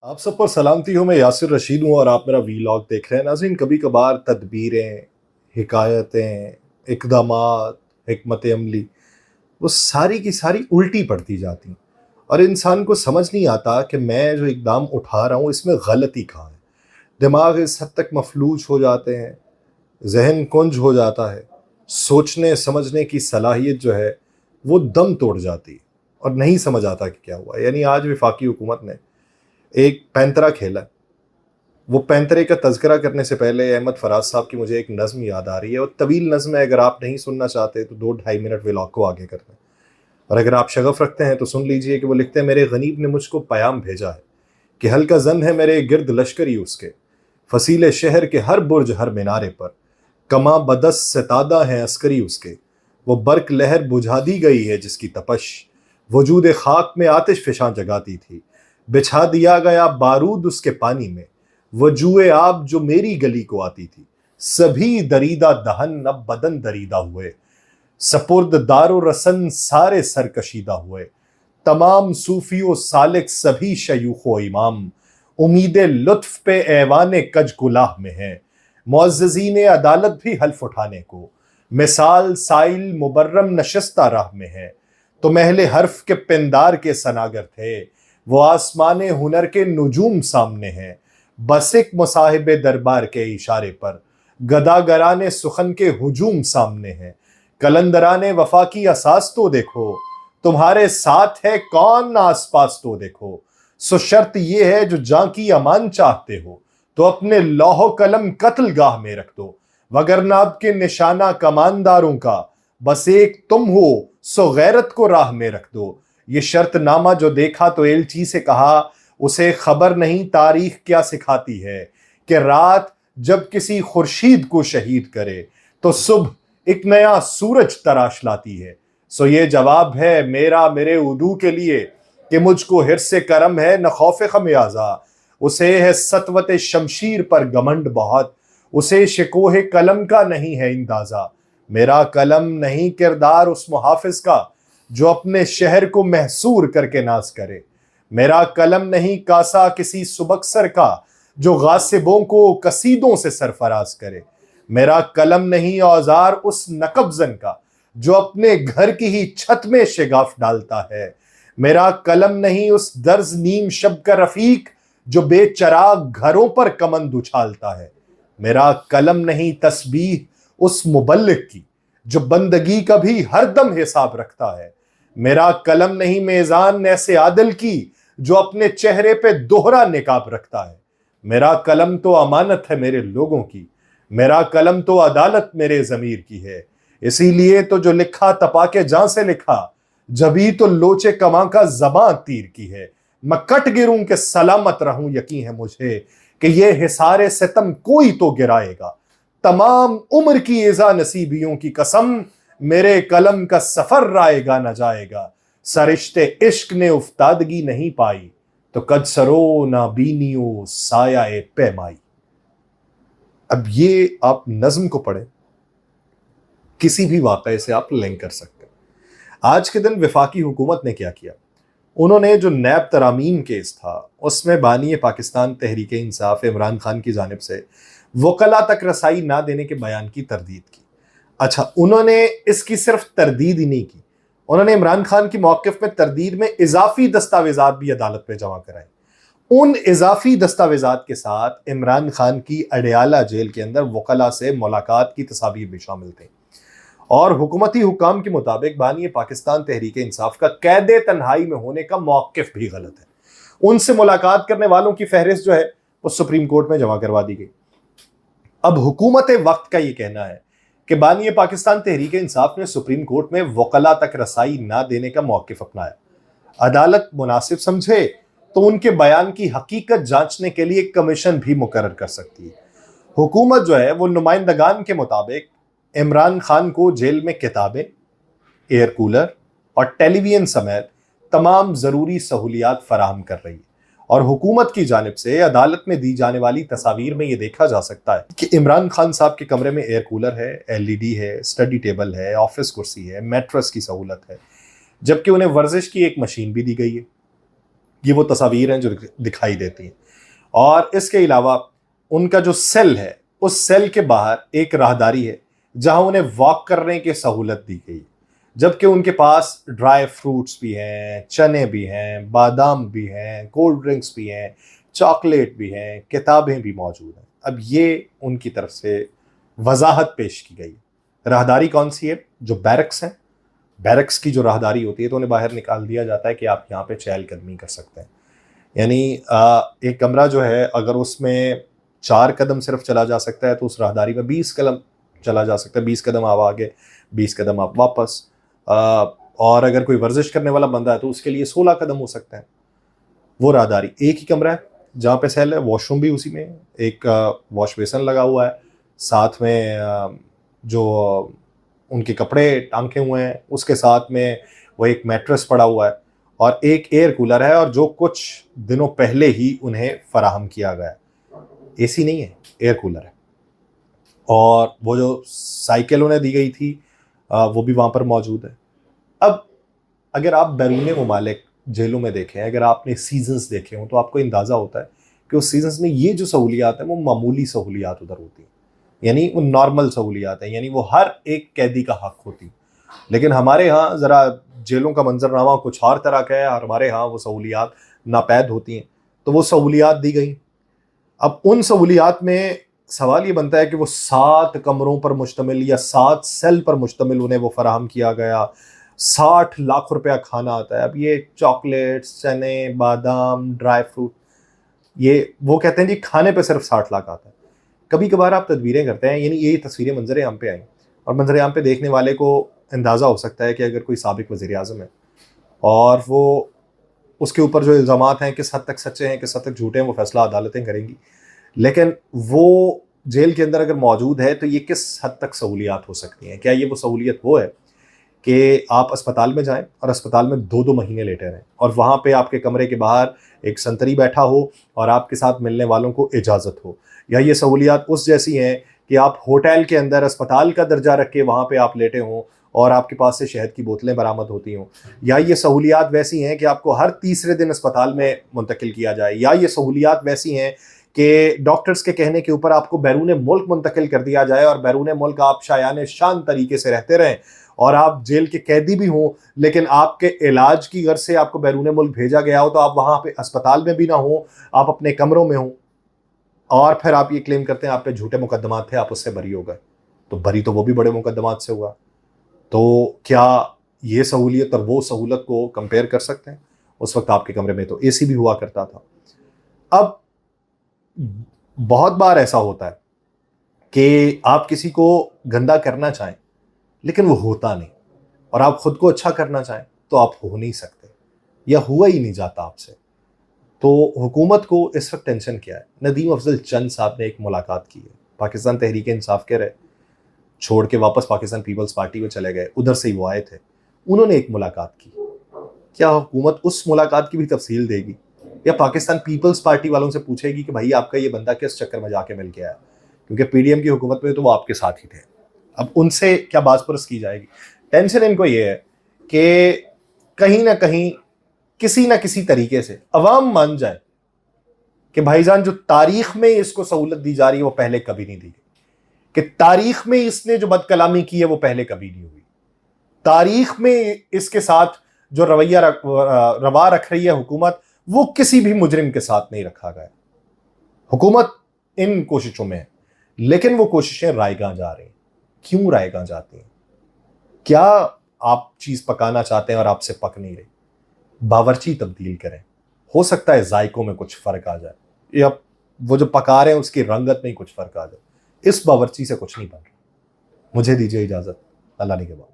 आप सब पर सलामती हो। मैं यासिर रशीद हूँ और आप मेरा वीलॉग देख रहे हैं। नाज़रीन, कभी कभार तदबीरें, हिकायतें, इक़दामात, हिकमत अमली, वो सारी की सारी उल्टी पड़ती जाती हैं और इंसान को समझ नहीं आता कि मैं जो इक़दाम उठा रहा हूँ इसमें गलती कहाँ है। दिमाग इस हद तक मफलूज हो जाते हैं, जहन कुंज हो जाता है, सोचने समझने की सलाहियत जो है वो दम तोड़ जाती है और नहीं समझ आता कि क्या हुआ। यानी आज वफाकी हुकूमत ने एक पैंतरा खेला। वो पैंतरे का तज़किरा करने से पहले अहमद फराज साहब की मुझे एक नज़्म याद आ रही है और तवील नज़्म है। अगर आप नहीं सुनना चाहते तो 2-2.5 मिनट व्लॉग को आगे कर दें, और अगर आप शगफ रखते हैं तो सुन लीजिए कि वो लिखते हैं, मेरे गनीब ने मुझको पैगाम भेजा है कि हल्का जन है मेरे गिर्द लश्करी उसके, फसीले शहर के हर बुर्ज हर मीनारे पर, कमा बदस सतादा है अस्करी उसके, वो बर्क लहर बुझा दी गई है जिसकी तपश वजूद खाक में आतिश फिशां जगाती थी, बिछा दिया गया बारूद उसके पानी में, वो जुए आब जो मेरी गली को आती थी, सभी दरीदा दहन अब बदन दरीदा हुए, सपुर्द दारो रसन सारे सरकशीदा हुए, तमाम सूफियो सालिक सभी शयूखो इमाम, उम्मीद लुत्फ पे ऐवाने कज कुलाह में है, मुअज़्ज़ज़ीन अदालत भी हल्फ उठाने को, मिसाल साइल मुबर्रम नशस्ता राह में है, तो महले हर्फ के पिंदार के सनागर थे, वो आसमाने हुनर के नुजूम सामने हैं, बस एक मुसाहिबे दरबार के इशारे पर गदागराने सुखन के हुजूम सामने हैं, कलंदराने वफा की असास तो देखो, तुम्हारे साथ है कौन आस पास तो देखो, सो शर्त ये है जो जां की अमान चाहते हो तो अपने लौहो कलम कत्ल गाह में रख दो, वगरना आपके निशाना कमानदारों का बस एक तुम हो सो गैरत को राह में रख दो। ये शर्तनामा जो देखा तो एलची से कहा, उसे खबर नहीं तारीख क्या सिखाती है कि रात जब किसी खुर्शीद को शहीद करे तो सुबह एक नया सूरज तराश लाती है। सो ये जवाब है मेरा मेरे उदू के लिए कि मुझको हिर्से करम है न खौफ खमियाजा, उसे है सतवत शमशीर पर घमंड बहुत, उसे शिकोहे कलम का नहीं है इंदाजा, मेरा कलम नहीं किरदार उस मुहाफिज का जो अपने शहर को महसूर करके नाज करे, मेरा कलम नहीं कासा किसी सुबक्सर का जो गासिबों को कसीदों से सरफराज करे, मेरा कलम नहीं औजार उस नकबजन का जो अपने घर की ही छत में शिगाफ डालता है, मेरा कलम नहीं उस दर्ज नीम शब का रफीक जो बेचराग घरों पर कमंद उछालता है, मेरा कलम नहीं तस्बीह उस मुबल्लिग की जो बंदगी का भी हरदम हिसाब रखता है, मेरा कलम नहीं मेज़ान ऐसे आदिल की जो अपने चेहरे पे दोहरा निकाब रखता है, मेरा कलम तो अमानत है मेरे लोगों की, मेरा कलम तो अदालत मेरे ज़मीर की है, इसीलिए तो जो लिखा तपा के जान से लिखा, जभी तो लोचे कमा का ज़बां तीर की है, मैं कट गिरूं के सलामत रहूं यकीन है मुझे कि ये हिसारे सितम कोई तो गिराएगा, तमाम उम्र की इज़ा नसीबियों की कसम मेरे कलम का सफर राएगा न जाएगा, सरिश्ते इश्क ने उफ्तादगी नहीं पाई तो कद सरो ना बीनियो साया पैमाई। अब ये आप नज्म को पढ़ें, किसी भी वाक़े से आप लिंक कर सकते हैं। आज के दिन वफाकी हुकूमत ने क्या किया, उन्होंने जो नैब तरामीम केस था उसमें बानी पाकिस्तान तहरीक इंसाफ इमरान खान की जानिब से वकला तक रसाई ना देने के बयान की तरदीद की। अच्छा, उन्होंने इसकी सिर्फ तरदीद ही नहीं की, उन्होंने इमरान खान की मौक़िफ़ में तरदीद में इजाफी दस्तावेज़ात भी अदालत में जमा कराए। उन इजाफी दस्तावेज़ात के साथ इमरान खान की अडयाला जेल के अंदर वकला से मुलाकात की तस्वीर भी शामिल थी और हुकूमती हुकाम के मुताबिक बानी पाकिस्तान तहरीक इंसाफ का कैदे तन्हाई में होने का मौक़िफ़ भी गलत है। उनसे मुलाकात करने वालों की फहरिस्त जो है वो सुप्रीम कोर्ट में जमा करवा दी गई। अब हुकूमत वक्त का ये कहना है कि बानी पाकिस्तान तहरीक इंसाफ ने सुप्रीम कोर्ट में वकला तक रसाई ना देने का मौक़िफ़ अपनाया। अदालत मुनासिब समझे तो उनके बयान की हकीकत जांचने के लिए कमीशन भी मुकर्रर कर सकती है। हुकूमत जो है वो नुमाइंदगान के मुताबिक इमरान खान को जेल में किताबें, एयर कूलर और टेलीविजन समेत तमाम ज़रूरी सहूलियात फराहम कर रही है और हुकूमत की जानिब से अदालत में दी जाने वाली तस्वीर में यह देखा जा सकता है कि इमरान खान साहब के कमरे में एयर कूलर है, LED है, स्टडी टेबल है, ऑफिस कुर्सी है, मैट्रेस की सहूलत है, जबकि उन्हें वर्जिश की एक मशीन भी दी गई है। یہ وہ تصاویر ہیں جو دکھائی دیتی ہیں. اور اس کے علاوہ ان کا جو سیل ہے اس سیل کے باہر ایک راہداری ہے جہاں انہیں واک کرنے کی سہولت دی گئی، جبکہ ان کے پاس ڈرائی فروٹس بھی ہیں، چنے بھی ہیں، بادام بھی ہیں، کولڈ ڈرنکس بھی ہیں، چاکلیٹ بھی ہیں، کتابیں بھی موجود ہیں. اب یہ ان کی طرف سے وضاحت پیش کی گئی. راہداری کون سی ہے؟ جو بیرکس ہیں، بیرکس کی جو راہداری ہوتی ہے تو انہیں باہر نکال دیا جاتا ہے کہ آپ یہاں پہ چہل قدمی کر سکتے ہیں. یعنی ایک کمرہ جو ہے اگر اس میں 4 قدم صرف چلا جا سکتا ہے تو اس راہداری میں 20 قدم چلا جا سکتا ہے. 20 قدم آپ آگے، 20 قدم آپ واپس. اور اگر کوئی ورزش کرنے والا بندہ ہے تو اس کے لیے 16 قدم ہو سکتا ہے. وہ راہداری ایک ہی کمرہ ہے جہاں پہ سیل ہے. واش روم بھی اسی میں، ایک واش بیسن لگا ہوا ہے، ساتھ میں جو ان کے کپڑے ٹانکے ہوئے ہیں اس کے ساتھ میں وہ ایک میٹرس پڑا ہوا ہے، اور ایک ایئر کولر ہے، اور جو کچھ دنوں پہلے ہی انہیں فراہم کیا گیا ہے. اے سی نہیں ہے، ایئر کولر ہے. اور وہ جو سائیکل انہیں دی گئی تھی وہ بھی وہاں پر موجود ہے. اب اگر آپ بیرون ممالک جیلوں میں دیکھیں، اگر آپ نے سیزنز دیکھے ہوں تو آپ کو اندازہ ہوتا ہے کہ اس سیزنز میں یہ جو سہولیات ہیں وہ معمولی سہولیات ادھر ہوتی ہیں، یعنی وہ نارمل سہولیات ہیں، یعنی وہ ہر ایک قیدی کا حق ہوتی. لیکن ہمارے ہاں ذرا جیلوں کا منظرنامہ کچھ اور طرح کا ہے، اور ہمارے ہاں وہ سہولیات ناپید ہوتی ہیں. تو وہ سہولیات دی گئیں. اب ان سہولیات میں سوال یہ بنتا ہے کہ وہ 7 کمروں پر مشتمل یا 7 سیل پر مشتمل انہیں وہ فراہم کیا گیا. 60 لاکھ روپیہ کھانا آتا ہے. اب یہ چاکلیٹس، چنے، بادام، ڈرائی فروٹ، یہ وہ کہتے ہیں جی کھانے پہ صرف 60 لاکھ آتا ہے. کبھی کبھار آپ تدبیریں کرتے ہیں، یعنی یہ تصویریں منظر عام پہ آئیں، اور منظر عام پہ دیکھنے والے کو اندازہ ہو سکتا ہے کہ اگر کوئی سابق وزیر اعظم ہے اور وہ اس کے اوپر جو الزامات ہیں کس حد تک سچے ہیں کس حد تک جھوٹے ہیں وہ فیصلہ عدالتیں کریں گی، لیکن وہ جیل کے اندر اگر موجود ہے تو یہ کس حد تک سہولیات ہو سکتی ہیں. کیا یہ وہ سہولیت وہ ہے کہ آپ اسپتال میں جائیں اور اسپتال میں 2 مہینے لیٹے رہیں، اور وہاں پہ آپ کے کمرے کے باہر ایک سنتری بیٹھا ہو اور آپ کے ساتھ ملنے والوں کو اجازت ہو؟ یا یہ سہولیات اس جیسی ہیں کہ آپ ہوٹل کے اندر اسپتال کا درجہ رکھ کے وہاں پہ آپ لیٹے ہوں اور آپ کے پاس سے شہد کی بوتلیں برآمد ہوتی ہوں؟ یا یہ سہولیات ویسی ہیں کہ آپ کو ہر تیسرے دن اسپتال میں منتقل کیا جائے؟ یا یہ سہولیات ویسی ہیں کہ ڈاکٹرز کے کہنے کے اوپر آپ کو بیرون ملک منتقل کر دیا جائے اور بیرون ملک آپ شایان شان طریقے سے رہتے رہیں، اور آپ جیل کے قیدی بھی ہوں لیکن آپ کے علاج کی غرض سے آپ کو بیرون ملک بھیجا گیا ہو تو آپ وہاں پہ اسپتال میں بھی نہ ہوں، آپ اپنے کمروں میں ہوں، اور پھر آپ یہ کلیم کرتے ہیں آپ پہ جھوٹے مقدمات تھے، آپ اس سے بری ہو گئے؟ تو بری تو وہ بھی بڑے مقدمات سے ہوا. تو کیا یہ سہولیت اور وہ سہولت کو کمپیئر کر سکتے ہیں؟ اس وقت آپ کے کمرے میں تو اے سی بھی ہوا کرتا تھا. اب بہت بار ایسا ہوتا ہے کہ آپ کسی کو گندا کرنا چاہیں لیکن وہ ہوتا نہیں، اور آپ خود کو اچھا کرنا چاہیں تو آپ ہو نہیں سکتے، یا ہوا ہی نہیں جاتا آپ سے. تو حکومت کو اس وقت ٹینشن کیا ہے؟ ندیم افضل چند صاحب نے ایک ملاقات کی ہے، پاکستان تحریک انصاف کے رہے، چھوڑ کے واپس پاکستان پیپلز پارٹی میں چلے گئے، ادھر سے ہی وہ آئے تھے، انہوں نے ایک ملاقات کی. کیا حکومت اس ملاقات کی بھی تفصیل دے گی، یا پاکستان پیپلز پارٹی والوں سے پوچھے گی کہ بھائی آپ کا یہ بندہ کس چکر میں جا کے مل کے آیا؟ کیونکہ پی ڈی ایم کی حکومت میں تو وہ آپ کے ساتھ ہی تھے. اب ان سے کیا باز پرس کی جائے گی؟ ٹینشن ان کو یہ ہے کہ کہیں نہ کہیں کسی نہ کسی طریقے سے عوام مان جائے کہ بھائی جان جو تاریخ میں اس کو سہولت دی جا رہی ہے وہ پہلے کبھی نہیں دی گئی، کہ تاریخ میں اس نے جو بد کلامی کی ہے وہ پہلے کبھی نہیں ہوئی، تاریخ میں اس کے ساتھ جو رویہ روا رکھ رہی ہے حکومت وہ کسی بھی مجرم کے ساتھ نہیں رکھا گیا. حکومت ان کوششوں میں ہے، لیکن وہ کوششیں رائے گاں جا رہی ہیں. کیوں رائے گاں جاتی ہیں؟ کیا آپ چیز پکانا چاہتے ہیں اور آپ سے پک نہیں رہی؟ باورچی تبدیل کریں، ہو سکتا ہے ذائقوں میں کچھ فرق آ جائے، یا وہ جو پکا رہے ہیں اس کی رنگت میں کچھ فرق آ جائے. اس باورچی سے کچھ نہیں بن رہا. مجھے دیجیے اجازت، اللہ نگہبان.